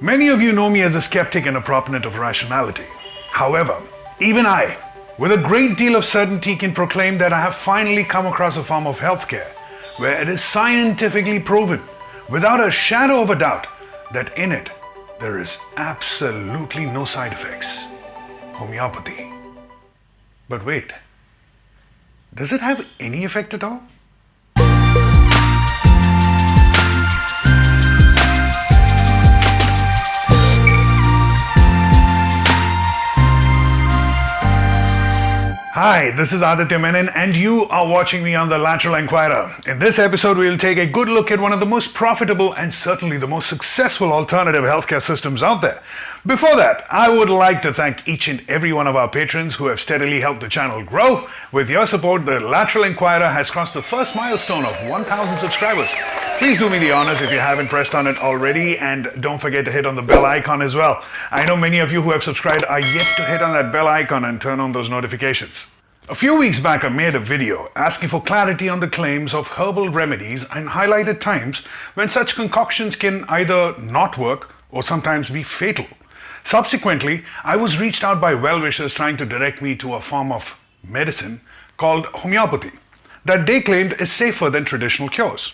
Many of you know me as a skeptic and a proponent of rationality. However, even I, with a great deal of certainty, can proclaim that I have finally come across a form of healthcare where it is scientifically proven, without a shadow of a doubt, that in it there is absolutely no side effects. Homeopathy. But wait, does it have any effect at all? Hi, this is Aditya Menon and you are watching me on The Lateral Enquirer. In this episode, we will take a good look at one of the most profitable and certainly the most successful alternative healthcare systems out there. Before that, I would like to thank each and every one of our patrons who have steadily helped the channel grow. With your support, The Lateral Enquirer has crossed the first milestone of 1,000 subscribers. Please do me the honors if you haven't pressed on it already, and don't forget to hit on the bell icon as well. I know many of you who have subscribed are yet to hit on that bell icon and turn on those notifications. A few weeks back, I made a video asking for clarity on the claims of herbal remedies and highlighted times when such concoctions can either not work or sometimes be fatal. Subsequently, I was reached out by well-wishers trying to direct me to a form of medicine called homeopathy that they claimed is safer than traditional cures.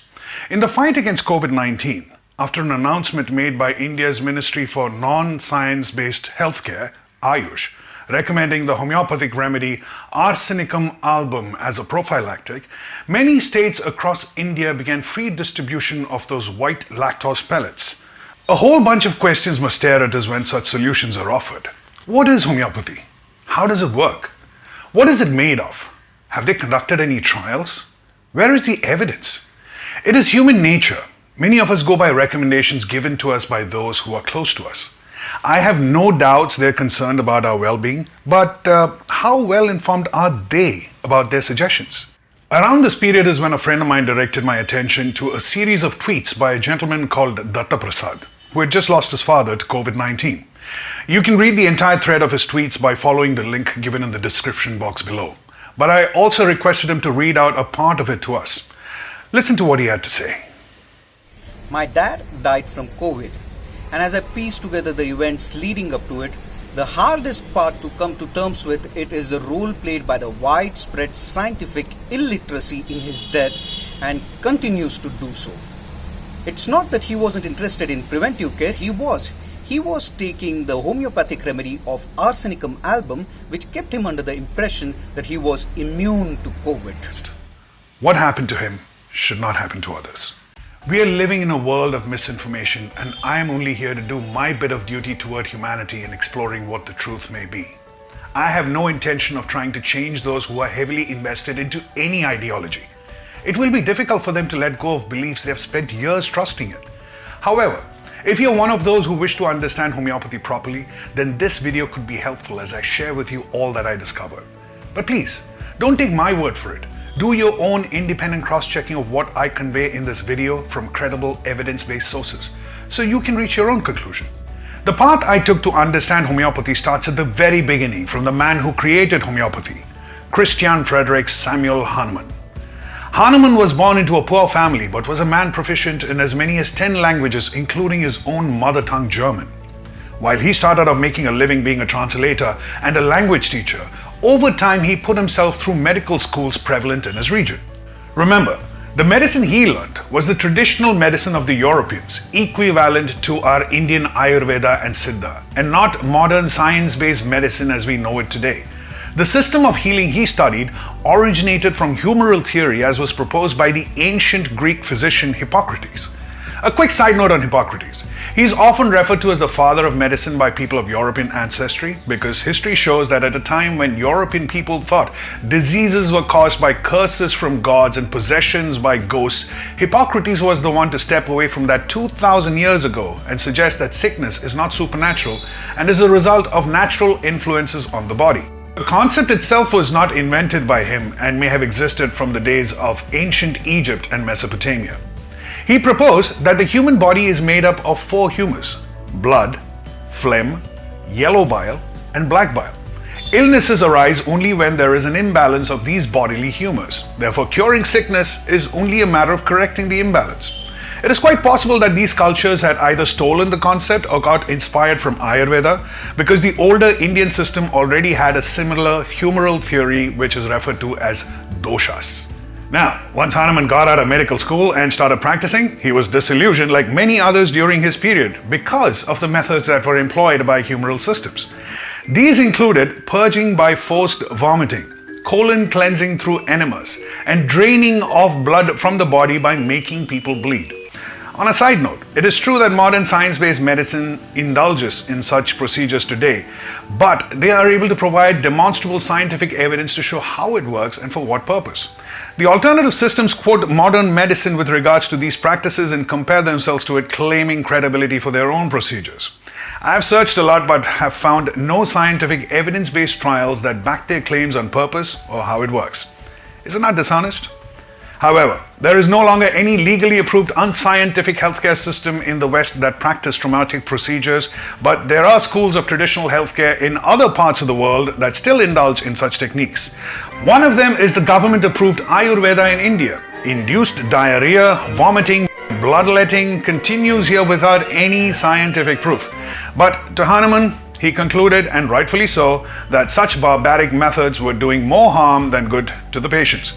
In the fight against COVID-19, after an announcement made by India's Ministry for Non-Science-Based Healthcare, Ayush, recommending the homeopathic remedy Arsenicum album as a prophylactic, many states across India began free distribution of those white lactose pellets. A whole bunch of questions must stare at us when such solutions are offered. What is homeopathy? How does it work? What is it made of? Have they conducted any trials? Where is the evidence? It is human nature. Many of us go by recommendations given to us by those who are close to us. I have no doubts they're concerned about our well-being, but how well informed are they about their suggestions? Around this period is when a friend of mine directed my attention to a series of tweets by a gentleman called Dattaprasad, who had just lost his father to COVID-19. You can read the entire thread of his tweets by following the link given in the description box below. But I also requested him to read out a part of it to us. Listen to what he had to say. My dad died from COVID, and as I piece together the events leading up to it, the hardest part to come to terms with it is the role played by the widespread scientific illiteracy in his death, and continues to do so. It's not that he wasn't interested in preventive care, he was. He was taking the homeopathic remedy of Arsenicum album, which kept him under the impression that he was immune to COVID. What happened to him should not happen to others. We are living in a world of misinformation, and I am only here to do my bit of duty toward humanity in exploring what the truth may be. I have no intention of trying to change those who are heavily invested into any ideology. It will be difficult for them to let go of beliefs they have spent years trusting in. However, if you're one of those who wish to understand homeopathy properly, then this video could be helpful as I share with you all that I discovered. But please, don't take my word for it. Do your own independent cross-checking of what I convey in this video from credible evidence-based sources, so you can reach your own conclusion. The path I took to understand homeopathy starts at the very beginning, from the man who created homeopathy, Christian Friedrich Samuel Hahnemann. Hahnemann was born into a poor family but was a man proficient in as many as 10 languages, including his own mother tongue German. While he started off making a living being a translator and a language teacher, over time he put himself through medical schools prevalent in his region. Remember, the medicine he learned was the traditional medicine of the Europeans, equivalent to our Indian Ayurveda and Siddha, and not modern science-based medicine as we know it today. The system of healing he studied originated from humoral theory as was proposed by the ancient Greek physician Hippocrates. A quick side note on Hippocrates. He is often referred to as the father of medicine by people of European ancestry because history shows that at a time when European people thought diseases were caused by curses from gods and possessions by ghosts, Hippocrates was the one to step away from that 2,000 years ago and suggest that sickness is not supernatural and is a result of natural influences on the body. The concept itself was not invented by him and may have existed from the days of ancient Egypt and Mesopotamia. He proposed that the human body is made up of 4 humors: blood, phlegm, yellow bile, and black bile. Illnesses arise only when there is an imbalance of these bodily humors. Therefore, curing sickness is only a matter of correcting the imbalance. It is quite possible that these cultures had either stolen the concept or got inspired from Ayurveda, because the older Indian system already had a similar humoral theory which is referred to as doshas. Now, once Hahnemann got out of medical school and started practicing, he was disillusioned like many others during his period because of the methods that were employed by humoral systems. These included purging by forced vomiting, colon cleansing through enemas, and draining of blood from the body by making people bleed. On a side note, it is true that modern science-based medicine indulges in such procedures today, but they are able to provide demonstrable scientific evidence to show how it works and for what purpose. The alternative systems quote modern medicine with regards to these practices and compare themselves to it, claiming credibility for their own procedures. I have searched a lot but have found no scientific evidence-based trials that back their claims on purpose or how it works. Isn't that dishonest? However, there is no longer any legally approved unscientific healthcare system in the West that practice traumatic procedures, but there are schools of traditional healthcare in other parts of the world that still indulge in such techniques. One of them is the government-approved Ayurveda in India. Induced diarrhea, vomiting, bloodletting continues here without any scientific proof. But to Hahnemann, he concluded, and rightfully so, that such barbaric methods were doing more harm than good to the patients.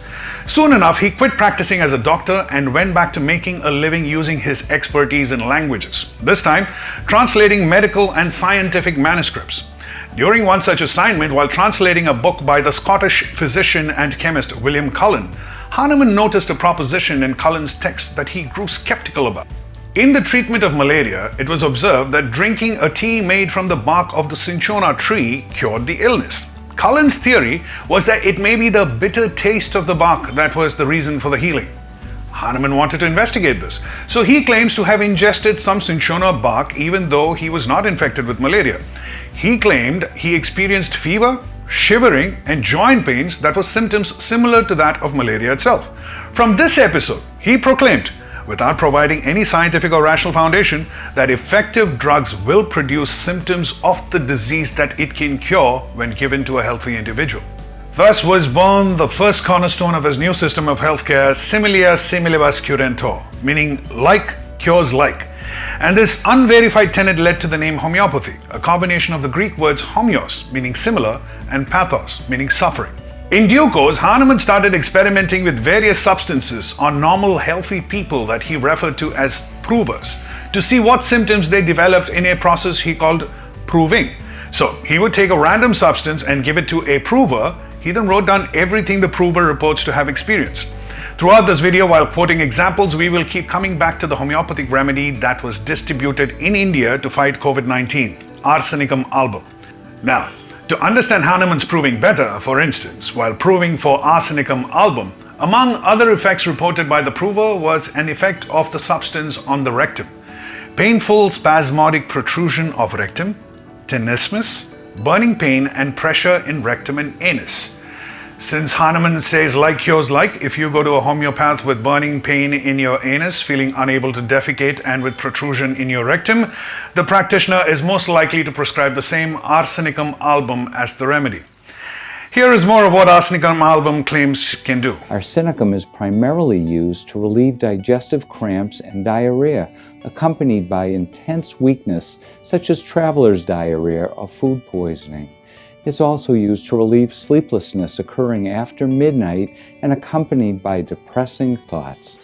Soon enough, he quit practicing as a doctor and went back to making a living using his expertise in languages, this time translating medical and scientific manuscripts. During one such assignment, while translating a book by the Scottish physician and chemist William Cullen, Hahnemann noticed a proposition in Cullen's text that he grew skeptical about. In the treatment of malaria, it was observed that drinking a tea made from the bark of the cinchona tree cured the illness. Cullen's theory was that it may be the bitter taste of the bark that was the reason for the healing. Hahnemann wanted to investigate this, so he claims to have ingested some cinchona bark even though he was not infected with malaria. He claimed he experienced fever, shivering, and joint pains that were symptoms similar to that of malaria itself. From this episode, he proclaimed, without providing any scientific or rational foundation, that effective drugs will produce symptoms of the disease that it can cure when given to a healthy individual. Thus was born the first cornerstone of his new system of healthcare, similia similibus curantur, meaning like cures like. And this unverified tenet led to the name homeopathy, a combination of the Greek words homeos, meaning similar, and pathos, meaning suffering. In due course, Hahnemann started experimenting with various substances on normal, healthy people that he referred to as provers, to see what symptoms they developed in a process he called proving. So he would take a random substance and give it to a prover. He then wrote down everything the prover reports to have experienced. Throughout this video, while quoting examples, we will keep coming back to the homeopathic remedy that was distributed in India to fight COVID-19, Arsenicum album. Now, to understand Hahnemann's proving better, for instance, while proving for Arsenicum album, among other effects reported by the prover was an effect of the substance on the rectum. Painful spasmodic protrusion of rectum, tenesmus, burning pain and pressure in rectum and anus. Since Hahnemann says like cures like, if you go to a homeopath with burning pain in your anus, feeling unable to defecate and with protrusion in your rectum, the practitioner is most likely to prescribe the same Arsenicum album as the remedy. Here is more of what Arsenicum album claims can do. Arsenicum is primarily used to relieve digestive cramps and diarrhea, accompanied by intense weakness, such as traveler's diarrhea or food poisoning. It's also used to relieve sleeplessness occurring after midnight and accompanied by depressing thoughts.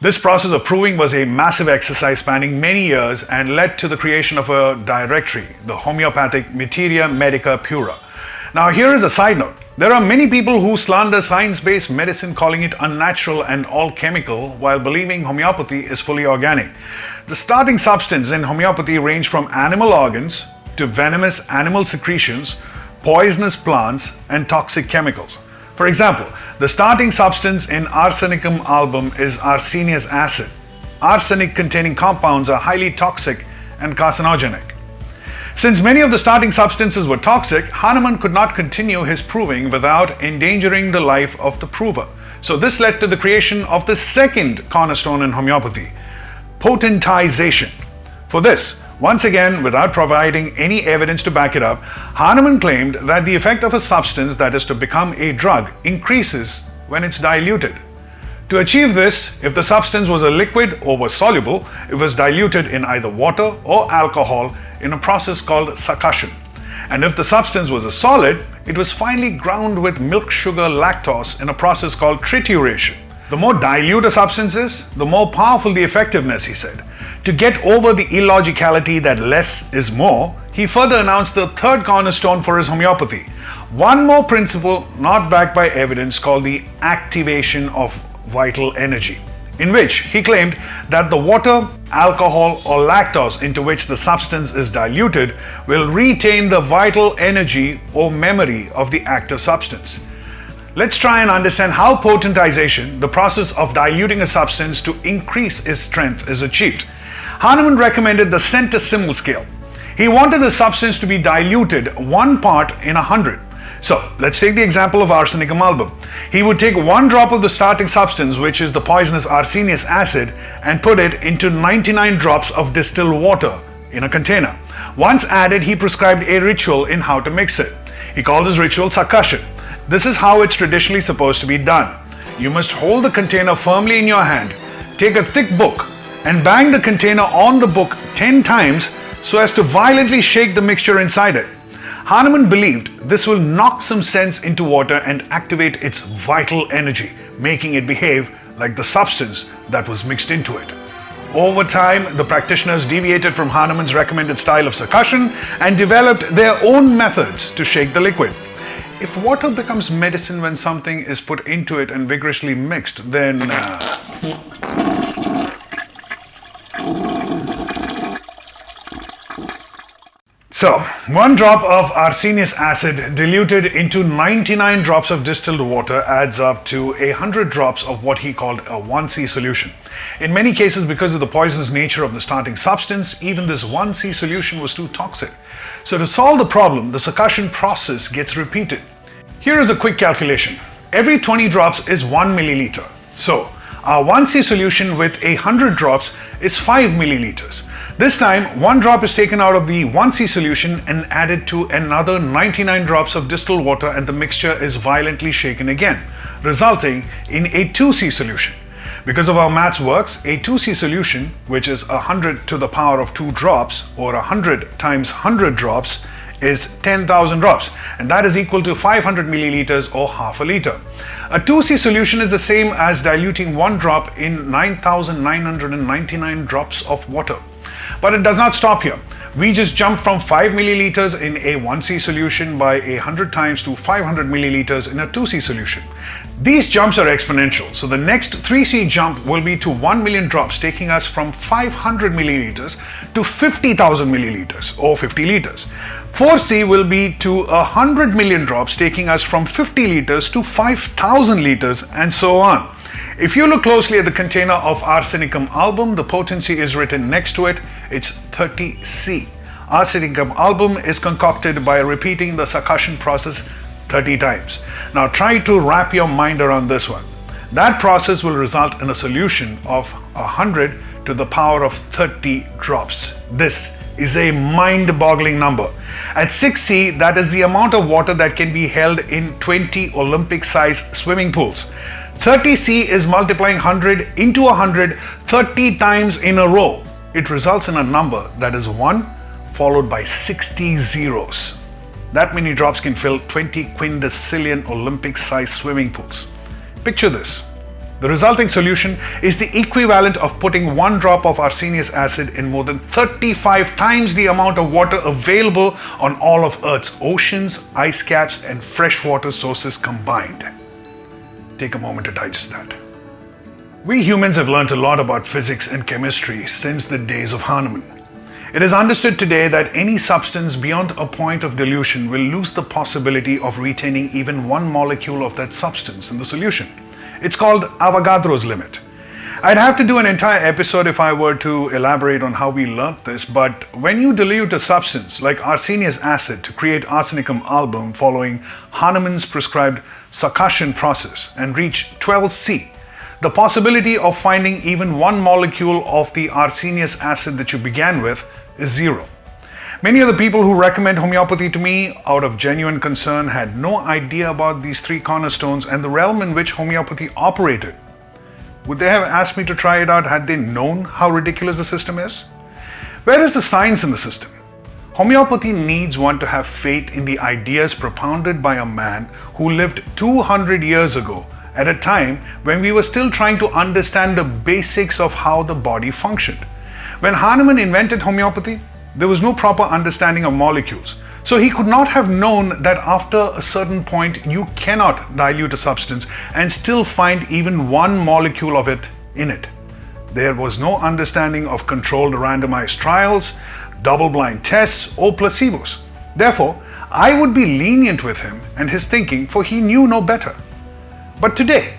This process of proving was a massive exercise spanning many years and led to the creation of a directory, the Homeopathic Materia Medica Pura. Now here is a side note. There are many people who slander science-based medicine, calling it unnatural and all chemical, while believing homeopathy is fully organic. The starting substance in homeopathy range from animal organs to venomous animal secretions, poisonous plants, and toxic chemicals. For example, the starting substance in Arsenicum album is arsenious acid. Arsenic-containing compounds are highly toxic and carcinogenic. Since many of the starting substances were toxic, Hahnemann could not continue his proving without endangering the life of the prover. So this led to the creation of the second cornerstone in homeopathy, Potentisation. For this, once again, without providing any evidence to back it up, Hahnemann claimed that the effect of a substance that is to become a drug increases when it's diluted. To achieve this, if the substance was a liquid or was soluble, it was diluted in either water or alcohol in a process called succussion. And if the substance was a solid, it was finely ground with milk, sugar, lactose in a process called trituration. The more dilute a substance is, the more powerful the effectiveness, he said. To get over the illogicality that less is more, he further announced the third cornerstone for his homeopathy. One more principle not backed by evidence called the activation of vital energy, in which he claimed that the water, alcohol, or lactose into which the substance is diluted will retain the vital energy or memory of the active substance. Let's try and understand how potentisation, the process of diluting a substance to increase its strength, is achieved. Hahnemann recommended the Centicimal Scale. He wanted the substance to be diluted 1 part in 100. So let's take the example of Arsenicum album. He would take 1 drop of the starting substance, which is the poisonous arsenious acid, and put it into 99 drops of distilled water in a container. Once added, he prescribed a ritual in how to mix it. He called this ritual succussion. This is how it's traditionally supposed to be done. You must hold the container firmly in your hand, take a thick book, and bang the container on the book 10 times so as to violently shake the mixture inside it. Hahnemann believed this will knock some sense into water and activate its vital energy, making it behave like the substance that was mixed into it. Over time, the practitioners deviated from Hahnemann's recommended style of succussion and developed their own methods to shake the liquid. If water becomes medicine when something is put into it and vigorously mixed, then So, 1 drop of arsenious acid diluted into 99 drops of distilled water adds up to 100 drops of what he called a 1C solution. In many cases, because of the poisonous nature of the starting substance, even this 1C solution was too toxic. So to solve the problem, the succussion process gets repeated. Here is a quick calculation. Every 20 drops is 1 milliliter. So, our 1C solution with 100 drops is 5 milliliters. This time, 1 drop is taken out of the 1C solution and added to another 99 drops of distilled water, and the mixture is violently shaken again, resulting in a 2C solution. Because of how maths works, a 2C solution, which is 100 to the power of 2 drops, or 100 times 100 drops, is 10,000 drops, and that is equal to 500 milliliters or half a liter. A 2C solution is the same as diluting 1 drop in 9,999 drops of water. But it does not stop here. We just jumped from 5 milliliters in a 1C solution by 100 times to 500 milliliters in a 2C solution. These jumps are exponential, so the next 3C jump will be to 1 million drops, taking us from 500 milliliters to 50,000 milliliters or 50 liters. 4C will be to 100 million drops, taking us from 50 liters to 5,000 liters, and so on. If you look closely at the container of Arsenicum album, the potency is written next to it. It's 30C. Arsenicum album is concocted by repeating the succussion process 30 times. Now try to wrap your mind around this one. That process will result in a solution of 100 to the power of 30 drops. This is a mind-boggling number. At 6C, that is the amount of water that can be held in 20 Olympic-sized swimming pools. 30C is multiplying 100 into 100 30 times in a row. It results in a number that is 1 followed by 60 zeros. That many drops can fill 20 quindecillion Olympic-sized swimming pools. Picture this. The resulting solution is the equivalent of putting 1 drop of arsenious acid in more than 35 times the amount of water available on all of Earth's oceans, ice caps, and freshwater sources combined. Take a moment to digest that. We humans have learned a lot about physics and chemistry since the days of Hahnemann. It is understood today that any substance beyond a point of dilution will lose the possibility of retaining even 1 molecule of that substance in the solution. It's called Avogadro's limit. I'd have to do an entire episode if I were to elaborate on how we learnt this, but when you dilute a substance like arsenious acid to create Arsenicum album following Hahnemann's prescribed succussion process and reach 12C, the possibility of finding even 1 molecule of the arsenious acid that you began with is 0. Many of the people who recommend homeopathy to me out of genuine concern had no idea about these 3 cornerstones and the realm in which homeopathy operated. Would they have asked me to try it out had they known how ridiculous the system is? Where is the science in the system? Homeopathy needs one to have faith in the ideas propounded by a man who lived 200 years ago, at a time when we were still trying to understand the basics of how the body functioned. When Hahnemann invented homeopathy, there was no proper understanding of molecules, so he could not have known that after a certain point you cannot dilute a substance and still find even one molecule of it in it. There was no understanding of controlled randomized trials, double-blind tests, or placebos. Therefore, I would be lenient with him and his thinking, for he knew no better. But today,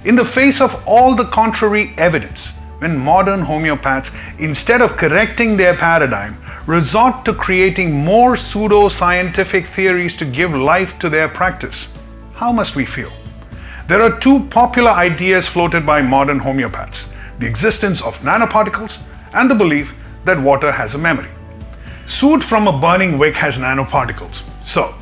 in the face of all the contrary evidence, when modern homeopaths, instead of correcting their paradigm, resort to creating more pseudo-scientific theories to give life to their practice, how must we feel? There are two popular ideas floated by modern homeopaths: the existence of nanoparticles and the belief that water has a memory. Soot from a burning wick has nanoparticles. So,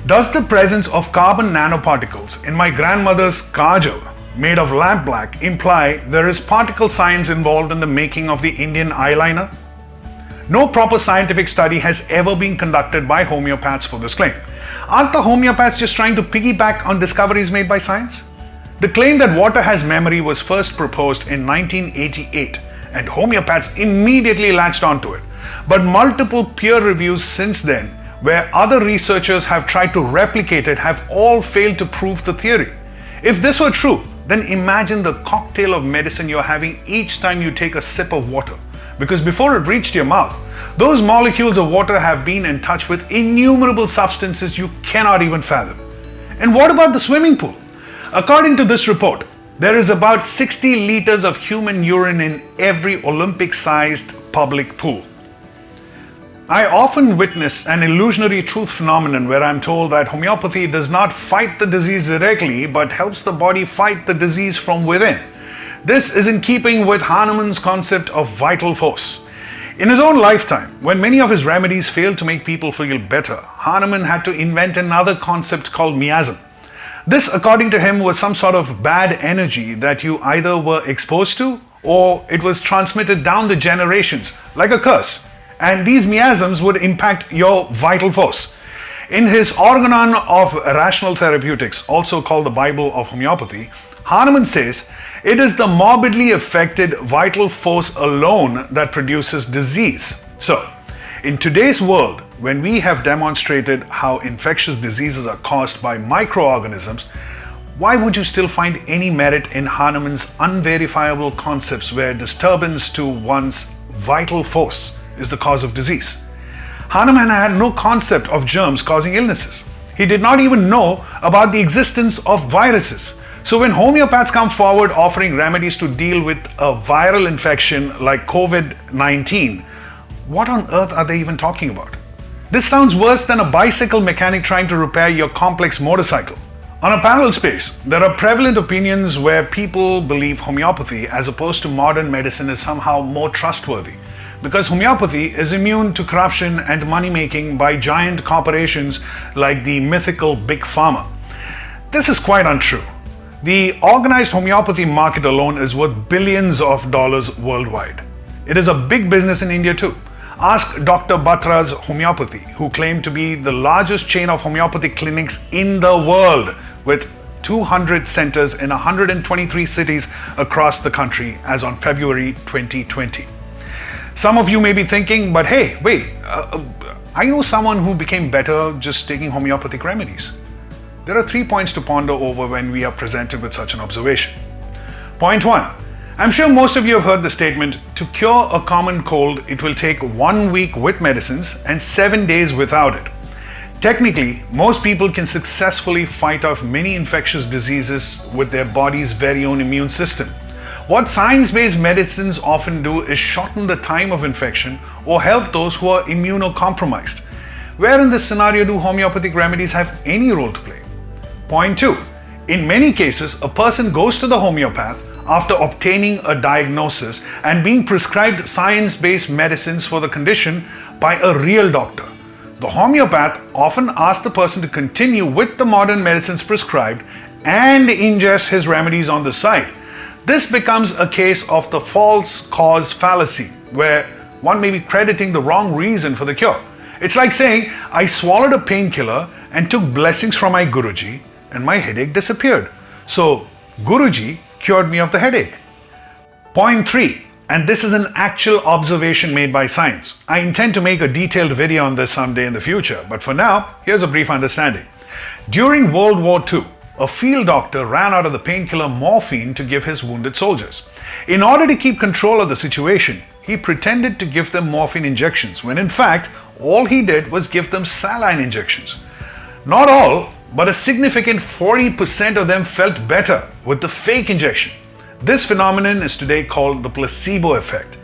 does the presence of carbon nanoparticles in my grandmother's kajal made of lamp black imply there is particle science involved in the making of the Indian eyeliner? No proper scientific study has ever been conducted by homeopaths for this claim. Aren't the homeopaths just trying to piggyback on discoveries made by science? The claim that water has memory was first proposed in 1988, and homeopaths immediately latched onto it. But multiple peer reviews since then, where other researchers have tried to replicate it, have all failed to prove the theory. If this were true, then imagine the cocktail of medicine you're having each time you take a sip of water. Because before it reached your mouth, those molecules of water have been in touch with innumerable substances you cannot even fathom. And what about the swimming pool? According to this report, there is about 60 liters of human urine in every Olympic-sized public pool. I often witness an illusionary truth phenomenon where I'm told that homeopathy does not fight the disease directly but helps the body fight the disease from within. This is in keeping with Hahnemann's concept of vital force. In his own lifetime, when many of his remedies failed to make people feel better, Hahnemann had to invent another concept called miasm. This, according to him, was some sort of bad energy that you either were exposed to or it was transmitted down the generations, like a curse. And these miasms would impact your vital force. In his Organon of Rational Therapeutics, also called the Bible of Homeopathy, Hahnemann says, it is the morbidly affected vital force alone that produces disease. So, in today's world, when we have demonstrated how infectious diseases are caused by microorganisms, why would you still find any merit in Hahnemann's unverifiable concepts where disturbance to one's vital force is the cause of disease? Hahnemann had no concept of germs causing illnesses. He did not even know about the existence of viruses. So when homeopaths come forward offering remedies to deal with a viral infection like COVID-19, what on earth are they even talking about? This sounds worse than a bicycle mechanic trying to repair your complex motorcycle. On a parallel space, there are prevalent opinions where people believe homeopathy as opposed to modern medicine is somehow more trustworthy, because homeopathy is immune to corruption and money-making by giant corporations like the mythical Big Pharma. This is quite untrue. The organized homeopathy market alone is worth billions of dollars worldwide. It is a big business in India too. Ask Dr. Batra's Homeopathy, who claimed to be the largest chain of homeopathic clinics in the world, with 200 centers in 123 cities across the country as on February 2020. Some of you may be thinking, but hey, wait, I know someone who became better just taking homeopathic remedies. There are 3 points to ponder over when we are presented with such an observation. Point 1. I'm sure most of you have heard the statement, to cure a common cold, it will take 1 week with medicines and 7 days without it. Technically, most people can successfully fight off many infectious diseases with their body's very own immune system. What science-based medicines often do is shorten the time of infection or help those who are immunocompromised. Where in this scenario do homeopathic remedies have any role to play? Point 2. In many cases, a person goes to the homeopath after obtaining a diagnosis and being prescribed science-based medicines for the condition by a real doctor. The homeopath often asks the person to continue with the modern medicines prescribed and ingest his remedies on the side. This becomes a case of the false cause fallacy, where one may be crediting the wrong reason for the cure. It's like saying, I swallowed a painkiller and took blessings from my Guruji and my headache disappeared. So, Guruji cured me of the headache. Point 3, and this is an actual observation made by science. I intend to make a detailed video on this someday in the future, but for now, here's a brief understanding. During World War II, a field doctor ran out of the painkiller morphine to give his wounded soldiers. In order to keep control of the situation, he pretended to give them morphine injections, when in fact, all he did was give them saline injections. Not all, but a significant 40% of them felt better with the fake injection. This phenomenon is today called the placebo effect.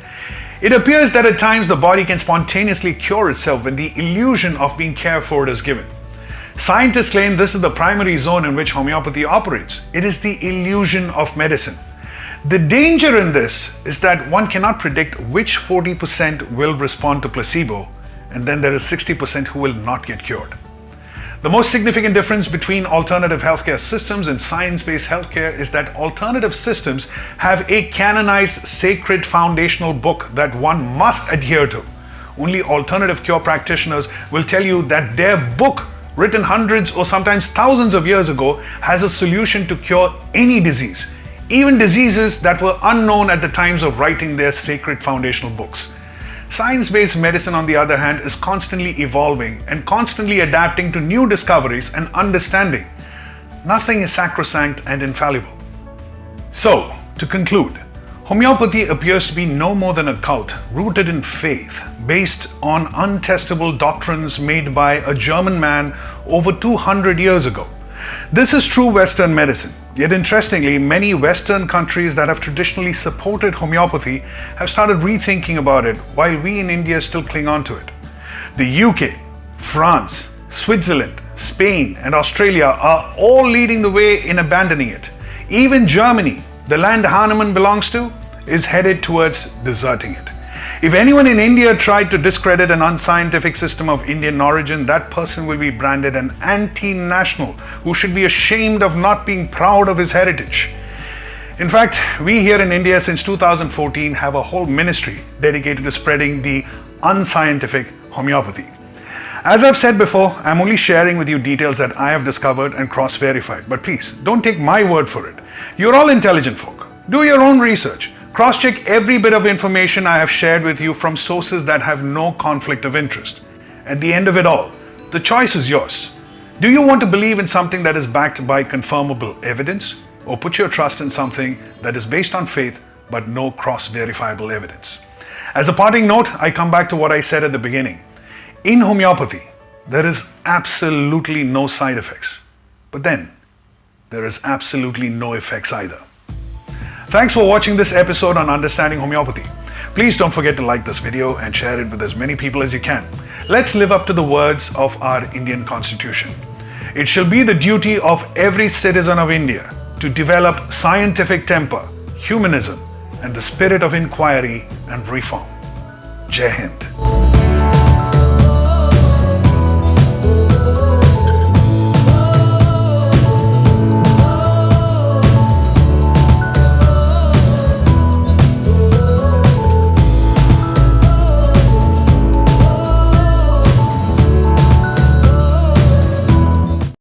It appears that at times the body can spontaneously cure itself when the illusion of being cared for is given. Scientists claim this is the primary zone in which homeopathy operates. It is the illusion of medicine. The danger in this is that one cannot predict which 40% will respond to placebo, and then there is 60% who will not get cured. The most significant difference between alternative healthcare systems and science-based healthcare is that alternative systems have a canonized sacred foundational book that one must adhere to. Only alternative cure practitioners will tell you that their book, written hundreds or sometimes thousands of years ago, has a solution to cure any disease, even diseases that were unknown at the times of writing their sacred foundational books. Science-based medicine, on the other hand, is constantly evolving and constantly adapting to new discoveries and understanding. Nothing is sacrosanct and infallible. So, to conclude, homeopathy appears to be no more than a cult rooted in faith, based on untestable doctrines made by a German man over 200 years ago. This is true Western medicine. Yet interestingly, many Western countries that have traditionally supported homeopathy have started rethinking about it, while we in India still cling on to it. The UK, France, Switzerland, Spain, and Australia are all leading the way in abandoning it. Even Germany, the land Hahnemann belongs to, is headed towards deserting it. If anyone in India tried to discredit an unscientific system of Indian origin, that person will be branded an anti-national who should be ashamed of not being proud of his heritage. In fact, we here in India since 2014 have a whole ministry dedicated to spreading the unscientific homeopathy. As I've said before, I'm only sharing with you details that I have discovered and cross-verified, but please don't take my word for it. You're all intelligent folk. Do your own research. Cross-check every bit of information I have shared with you from sources that have no conflict of interest. At the end of it all, the choice is yours. Do you want to believe in something that is backed by confirmable evidence, or put your trust in something that is based on faith but no cross-verifiable evidence? As a parting note, I come back to what I said at the beginning. In homeopathy, there is absolutely no side effects. But then, there is absolutely no effects either. Thanks for watching this episode on Understanding Homeopathy. Please don't forget to like this video and share it with as many people as you can. Let's live up to the words of our Indian Constitution. It shall be the duty of every citizen of India to develop scientific temper, humanism, and the spirit of inquiry and reform. Jai Hind.